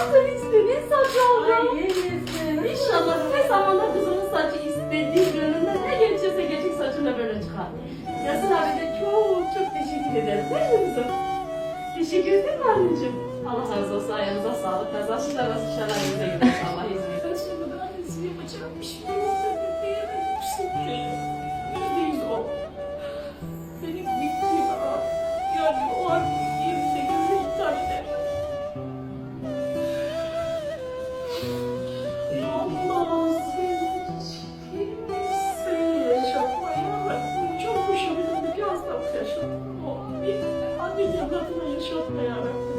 Nasıl istediğin saç oldu? Ay yemesin. İnşallah tez zamanda kızımın saçı istediği gönlünden ne geçiyorsa geçik saçıyla böyle çıkar. Yasin abi de çok çok teşekkür ederim. Değil mi kızım? Teşekkür ederim mi anneciğim? Allah razı olsun. Ayağınıza sağlık. Kazasıyla sıçralar yüze gidiyor. Allah izin verir. Ben şimdi de annesi yapacağım bir şey yok. Diyemedim. %100 o. Benim gittiğim an, yani o an yerimde gözü iptal eder. Olmaz. Kimse yaşatmaya bak. Çok hoşuma gitti. Bir hasta yaşattım. O bir anne evladına yaşatmaya bak.